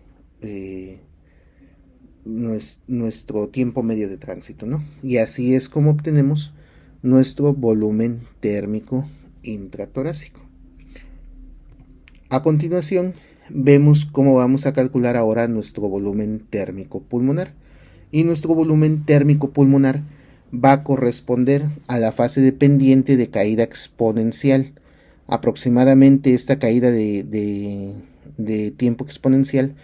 tiempo medio de tránsito, ¿no? Y así es como obtenemos nuestro volumen térmico intratorácico. A continuación, vemos cómo vamos a calcular ahora nuestro volumen térmico pulmonar. Y nuestro volumen térmico pulmonar va a corresponder a la fase de pendiente de caída exponencial. Aproximadamente esta caída de tiempo exponencial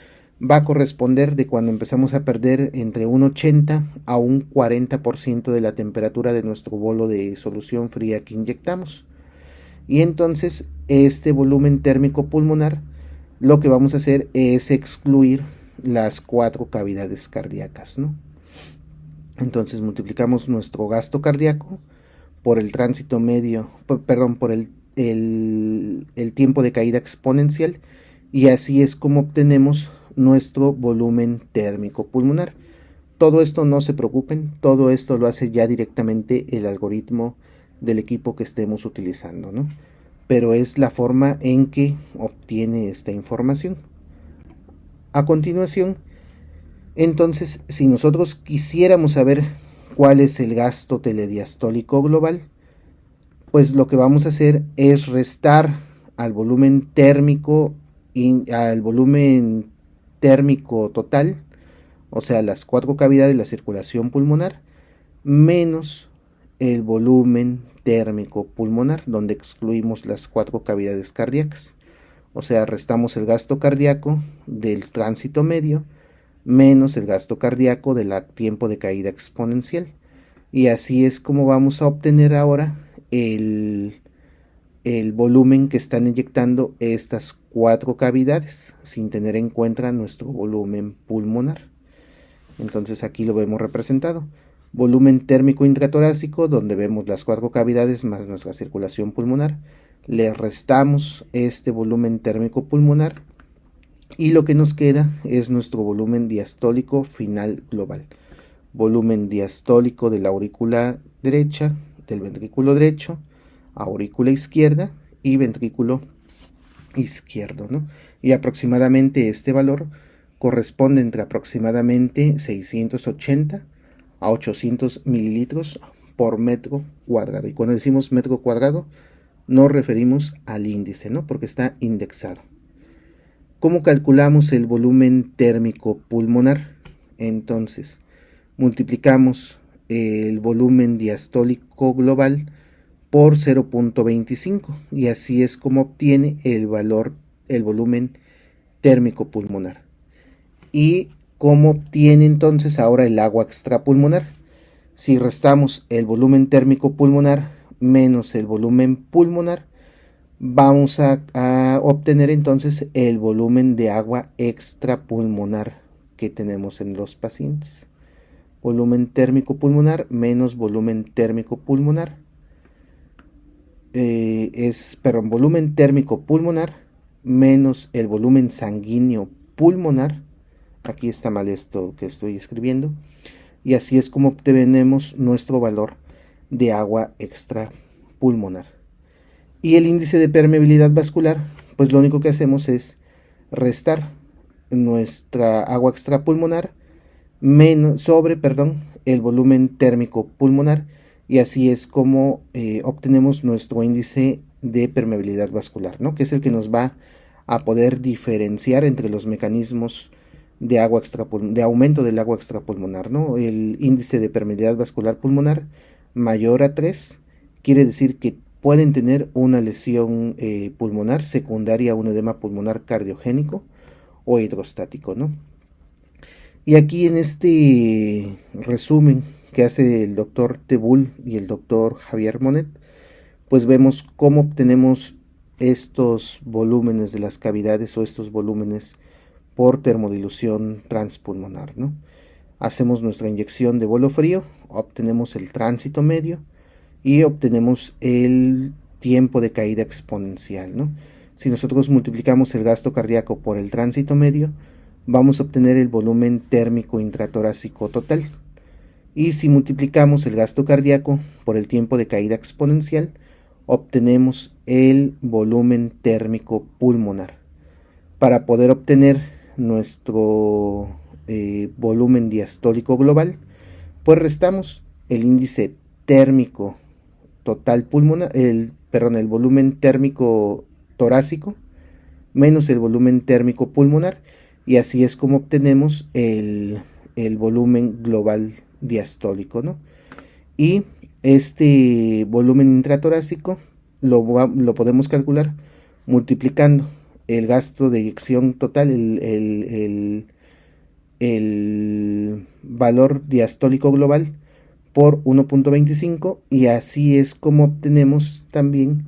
va a corresponder de cuando empezamos a perder entre un 80 a un 40% de la temperatura de nuestro bolo de solución fría que inyectamos. Y entonces este volumen térmico pulmonar, lo que vamos a hacer es excluir las 4 cavidades cardíacas, ¿no? Entonces multiplicamos nuestro gasto cardíaco por el tránsito medio, por el tiempo de caída exponencial, y así es como obtenemos nuestro volumen térmico pulmonar. Todo esto no se preocupen, todo esto lo hace ya directamente el algoritmo del equipo que estemos utilizando, ¿no? Pero es la forma en que obtiene esta información. A continuación, entonces, si nosotros quisiéramos saber cuál es el gasto telediastólico global, pues lo que vamos a hacer es restar al volumen térmico total, o sea, las 4 cavidades de la circulación pulmonar, menos el volumen térmico pulmonar, donde excluimos las 4 cavidades cardíacas. O sea, restamos el gasto cardíaco del tránsito medio menos el gasto cardíaco del tiempo de caída exponencial. Y así es como vamos a obtener ahora el volumen que están inyectando estas 4 cavidades, sin tener en cuenta nuestro volumen pulmonar. Entonces aquí lo vemos representado. Volumen térmico intratorácico, donde vemos las 4 cavidades más nuestra circulación pulmonar. Le restamos este volumen térmico pulmonar y lo que nos queda es nuestro volumen diastólico final global. Volumen diastólico de la aurícula derecha, del ventrículo derecho, aurícula izquierda y ventrículo izquierdo, ¿no? Y aproximadamente este valor corresponde entre aproximadamente 680 a 800 mililitros por metro cuadrado. Y cuando decimos metro cuadrado, nos referimos al índice, ¿no? Porque está indexado. ¿Cómo calculamos el volumen térmico pulmonar? Entonces, multiplicamos el volumen diastólico global por 0.25 y así es como obtiene el volumen térmico pulmonar. ¿Y cómo obtiene entonces ahora el agua extrapulmonar? Si restamos el volumen térmico pulmonar menos el volumen pulmonar, vamos a obtener entonces el volumen de agua extrapulmonar que tenemos en los pacientes. Volumen térmico pulmonar menos volumen térmico pulmonar volumen térmico pulmonar menos el volumen sanguíneo pulmonar. Aquí está mal esto que estoy escribiendo. Y así es como obtenemos nuestro valor de agua extrapulmonar. Y el índice de permeabilidad vascular, pues lo único que hacemos es restar nuestra agua extrapulmonar sobre el volumen térmico pulmonar, y así es como obtenemos nuestro índice de permeabilidad vascular, ¿no? Que es el que nos va a poder diferenciar entre los mecanismos de aumento del agua extrapulmonar, ¿no? El índice de permeabilidad vascular pulmonar mayor a 3 quiere decir que pueden tener una lesión pulmonar secundaria a un edema pulmonar cardiogénico o hidrostático, ¿no? Y aquí en este resumen que hace el doctor Tebul y el doctor Javier Monet, pues vemos cómo obtenemos estos volúmenes de las cavidades o estos volúmenes por termodilución transpulmonar, ¿no? Hacemos nuestra inyección de bolo frío, obtenemos el tránsito medio y obtenemos el tiempo de caída exponencial, ¿no? Si nosotros multiplicamos el gasto cardíaco por el tránsito medio, vamos a obtener el volumen térmico intratorácico total. Y si multiplicamos el gasto cardíaco por el tiempo de caída exponencial, obtenemos el volumen térmico pulmonar. Para poder obtener nuestro volumen diastólico global, pues restamos el índice térmico total pulmonar, el volumen térmico torácico menos el volumen térmico pulmonar, y así es como obtenemos el volumen global diastólico, ¿no? Y este volumen intratorácico lo podemos calcular multiplicando el gasto de eyección total, el valor diastólico global por 1.25, y así es como obtenemos también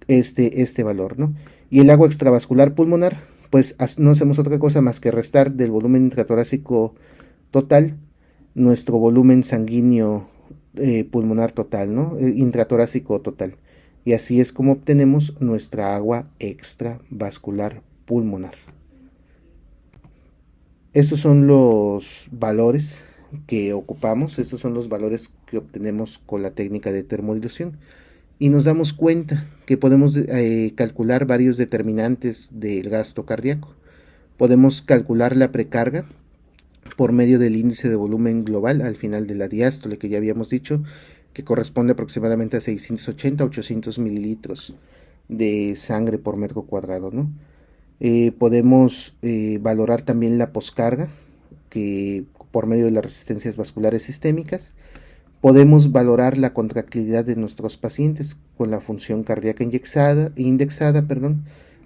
este valor, ¿no? Y el agua extravascular pulmonar, pues no hacemos otra cosa más que restar del volumen intratorácico total nuestro volumen sanguíneo pulmonar total, ¿no? Intratorácico total. Y así es como obtenemos nuestra agua extravascular pulmonar. Estos son los valores que ocupamos, estos son los valores que obtenemos con la técnica de termodilución. Y nos damos cuenta que podemos calcular varios determinantes del gasto cardíaco. Podemos calcular la precarga por medio del índice de volumen global al final de la diástole, que ya habíamos dicho que corresponde aproximadamente a 680-800 mililitros de sangre por metro cuadrado, ¿no? Podemos valorar también la poscarga, que por medio de las resistencias vasculares sistémicas. Podemos valorar la contractilidad de nuestros pacientes con la función cardíaca indexada,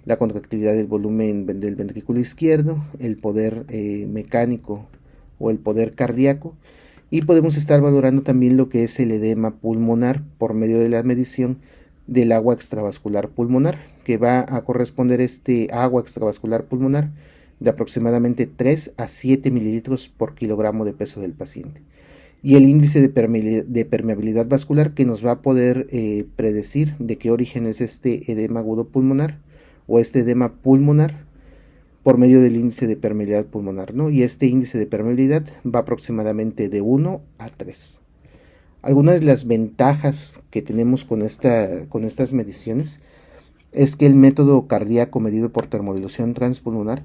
la contractilidad del volumen del ventrículo izquierdo, el poder mecánico o el poder cardíaco, y podemos estar valorando también lo que es el edema pulmonar por medio de la medición del agua extravascular pulmonar, que va a corresponder este agua extravascular pulmonar de aproximadamente 3 a 7 mililitros por kilogramo de peso del paciente. Y el índice de permeabilidad vascular, que nos va a poder predecir de qué origen es este edema agudo pulmonar o este edema pulmonar por medio del índice de permeabilidad pulmonar, ¿no? Y este índice de permeabilidad va aproximadamente de 1 a 3. Algunas de las ventajas que tenemos con estas mediciones es que el método cardíaco medido por termodilución transpulmonar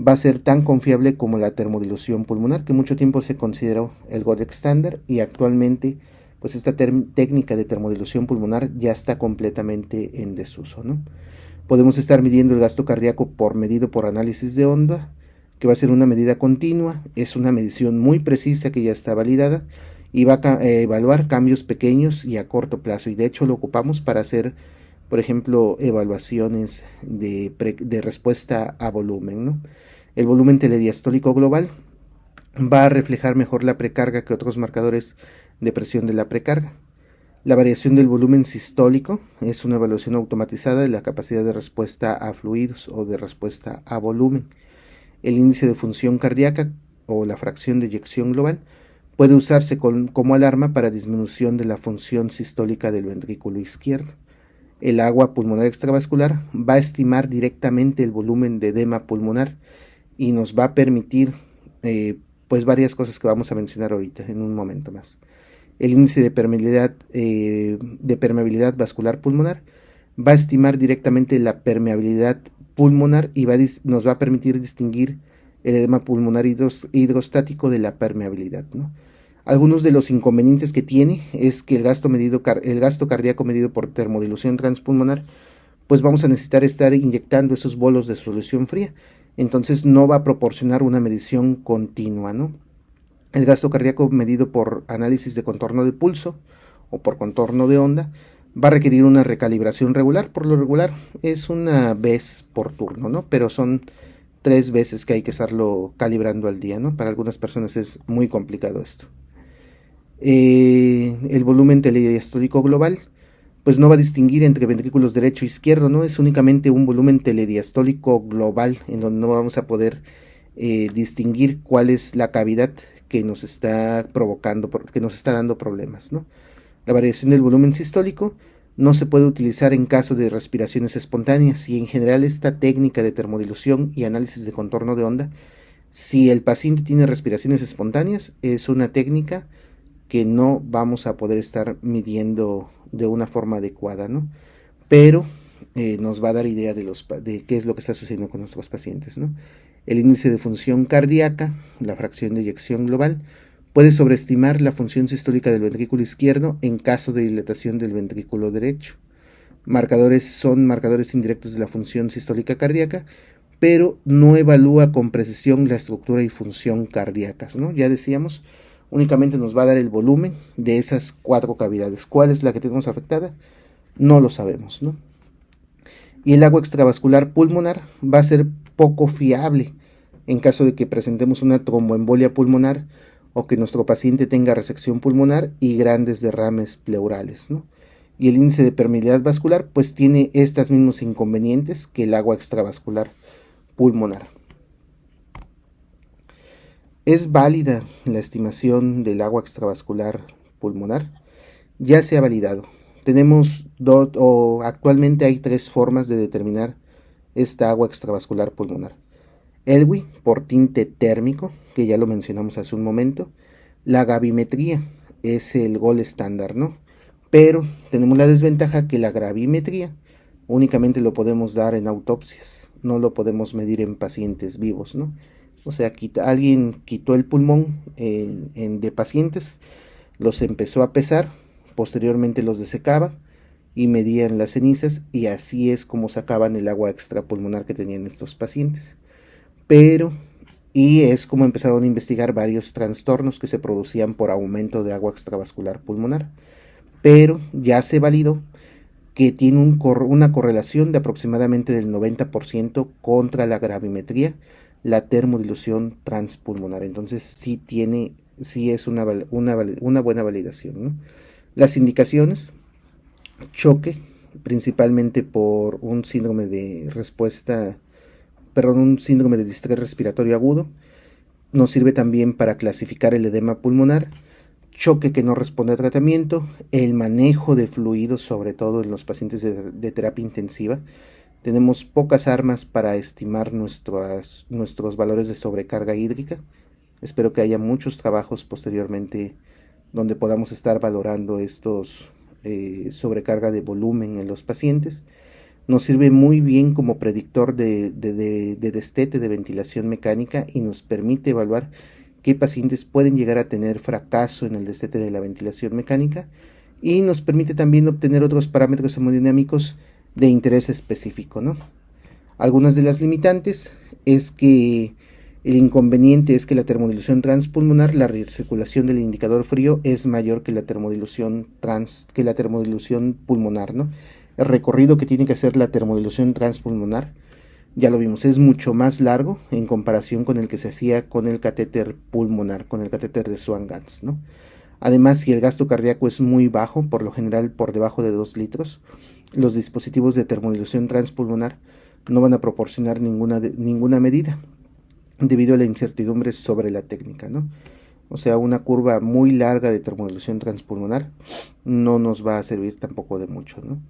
va a ser tan confiable como la termodilución pulmonar, que mucho tiempo se consideró el gold estándar, y actualmente pues esta técnica de termodilución pulmonar ya está completamente en desuso, ¿no? Podemos estar midiendo el gasto cardíaco medido por análisis de onda, que va a ser una medida continua, es una medición muy precisa que ya está validada, y va a evaluar cambios pequeños y a corto plazo, y de hecho lo ocupamos para hacer, por ejemplo, evaluaciones de respuesta a volumen, ¿no? El volumen telediastólico global va a reflejar mejor la precarga que otros marcadores de presión de la precarga. La variación del volumen sistólico es una evaluación automatizada de la capacidad de respuesta a fluidos o de respuesta a volumen. El índice de función cardíaca o la fracción de eyección global puede usarse como alarma para disminución de la función sistólica del ventrículo izquierdo. El agua pulmonar extravascular va a estimar directamente el volumen de edema pulmonar y nos va a permitir pues varias cosas que vamos a mencionar ahorita en un momento más. El índice de permeabilidad vascular pulmonar va a estimar directamente la permeabilidad pulmonar y nos va a permitir distinguir el edema pulmonar hidrostático de la permeabilidad, ¿no? Algunos de los inconvenientes que tiene es que el gasto cardíaco medido por termodilución transpulmonar, pues vamos a necesitar estar inyectando esos bolos de solución fría, entonces no va a proporcionar una medición continua, ¿no? El gasto cardíaco medido por análisis de contorno de pulso o por contorno de onda va a requerir una recalibración regular. Por lo regular es una vez por turno, ¿no? Pero son 3 veces que hay que estarlo calibrando al día, ¿no? Para algunas personas es muy complicado esto. El volumen telediastólico global pues no va a distinguir entre ventrículos derecho e izquierdo, ¿no? Es únicamente un volumen telediastólico global en donde no vamos a poder distinguir cuál es la cavidad que nos está provocando, que nos está dando problemas, ¿no? La variación del volumen sistólico no se puede utilizar en caso de respiraciones espontáneas y en general esta técnica de termodilución y análisis de contorno de onda, si el paciente tiene respiraciones espontáneas, es una técnica que no vamos a poder estar midiendo de una forma adecuada, ¿no? Pero nos va a dar idea de qué es lo que está sucediendo con nuestros pacientes, ¿no? El índice de función cardíaca, la fracción de eyección global, puede sobreestimar la función sistólica del ventrículo izquierdo en caso de dilatación del ventrículo derecho. Son marcadores indirectos de la función sistólica cardíaca, pero no evalúa con precisión la estructura y función cardíacas, ¿no? Ya decíamos, únicamente nos va a dar el volumen de esas 4 cavidades. ¿Cuál es la que tenemos afectada? No lo sabemos, ¿no? Y el agua extravascular pulmonar va a ser poco fiable en caso de que presentemos una tromboembolia pulmonar o que nuestro paciente tenga resección pulmonar y grandes derrames pleurales, ¿no? Y el índice de permeabilidad vascular pues tiene estos mismos inconvenientes que el agua extravascular pulmonar. ¿Es válida la estimación del agua extravascular pulmonar? Ya se ha validado. Actualmente hay 3 formas de determinar esta agua extravascular pulmonar. ELWI por tinte térmico, que ya lo mencionamos hace un momento. La gravimetría es el gol estándar, ¿no? Pero tenemos la desventaja que la gravimetría únicamente lo podemos dar en autopsias, no lo podemos medir en pacientes vivos, ¿no? O sea, alguien quitó el pulmón de pacientes, los empezó a pesar, posteriormente los desecaba y medían las cenizas y así es como sacaban el agua extrapulmonar que tenían estos pacientes. Y es como empezaron a investigar varios trastornos que se producían por aumento de agua extravascular pulmonar. Pero ya se validó que tiene una correlación de aproximadamente del 90% contra la gravimetría, la termodilución transpulmonar. Entonces sí es una buena validación, ¿no? Las indicaciones: choque, principalmente por un síndrome de distrés respiratorio agudo. Nos sirve también para clasificar el edema pulmonar. Choque que no responde a tratamiento, el manejo de fluidos, sobre todo en los pacientes de terapia intensiva. Tenemos pocas armas para estimar nuestros valores de sobrecarga hídrica. Espero que haya muchos trabajos posteriormente donde podamos estar valorando estos sobrecarga de volumen en los pacientes. Nos sirve muy bien como predictor de destete de ventilación mecánica y nos permite evaluar qué pacientes pueden llegar a tener fracaso en el destete de la ventilación mecánica, y nos permite también obtener otros parámetros hemodinámicos de interés específico, ¿no? Algunas de las limitantes es que El inconveniente es que la termodilución transpulmonar, la recirculación del indicador frío es mayor que la termodilución pulmonar, ¿no? El recorrido que tiene que hacer la termodilución transpulmonar, ya lo vimos, es mucho más largo en comparación con el que se hacía con el catéter pulmonar, con el catéter de Swan-Ganz, ¿no? Además, si el gasto cardíaco es muy bajo, por lo general por debajo de 2 litros, los dispositivos de termodilución transpulmonar no van a proporcionar ninguna medida debido a la incertidumbre sobre la técnica, ¿no? O sea, una curva muy larga de termodilución transpulmonar no nos va a servir tampoco de mucho, ¿no?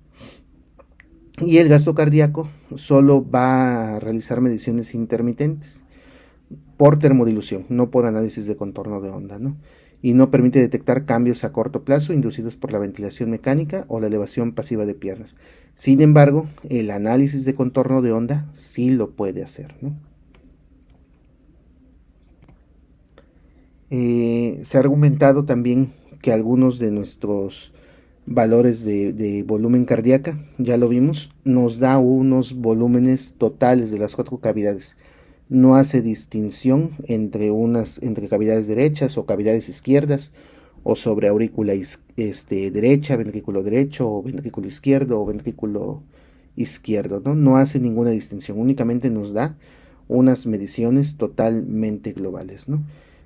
Y el gasto cardíaco solo va a realizar mediciones intermitentes por termodilución, no por análisis de contorno de onda, ¿no? Y no permite detectar cambios a corto plazo inducidos por la ventilación mecánica o la elevación pasiva de piernas. Sin embargo, el análisis de contorno de onda sí lo puede hacer, ¿no? Se ha argumentado también que algunos de nuestros valores de volumen cardíaca, ya lo vimos, nos da unos volúmenes totales de las 4 cavidades. No hace distinción entre cavidades derechas o cavidades izquierdas, o sobre aurícula derecha, ventrículo derecho, o ventrículo izquierdo, o ventrículo izquierdo, ¿no? No hace ninguna distinción, únicamente nos da unas mediciones totalmente globales, ¿no?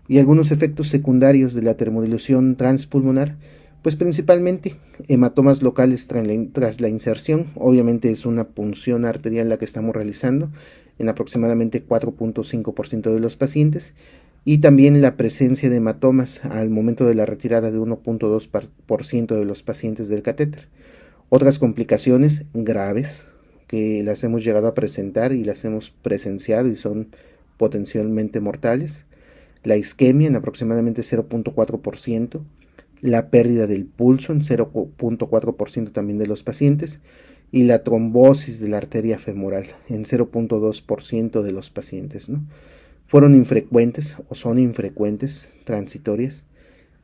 Y algunos efectos secundarios de la termodilución transpulmonar, pues principalmente hematomas locales tras la inserción. Obviamente es una punción arterial la que estamos realizando en aproximadamente 4.5% de los pacientes, y también la presencia de hematomas al momento de la retirada de 1.2% de los pacientes del catéter. Otras complicaciones graves que las hemos llegado a presentar y las hemos presenciado y son potencialmente mortales: la isquemia en aproximadamente 0.4%, la pérdida del pulso en 0.4% también de los pacientes, y la trombosis de la arteria femoral en 0.2% de los pacientes, ¿no? Fueron infrecuentes o son infrecuentes, transitorias,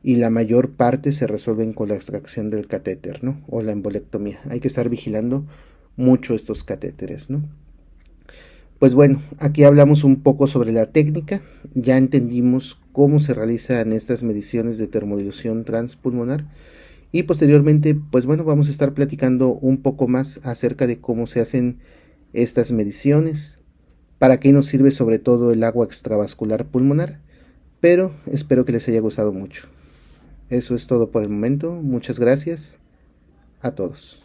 y la mayor parte se resuelven con la extracción del catéter, ¿no? O la embolectomía. Hay que estar vigilando mucho estos catéteres, ¿no? Pues bueno, aquí hablamos un poco sobre la técnica, ya entendimos cómo se realizan estas mediciones de termodilución transpulmonar, y posteriormente, pues bueno, vamos a estar platicando un poco más acerca de cómo se hacen estas mediciones, para qué nos sirve sobre todo el agua extravascular pulmonar, pero espero que les haya gustado mucho. Eso es todo por el momento, muchas gracias a todos.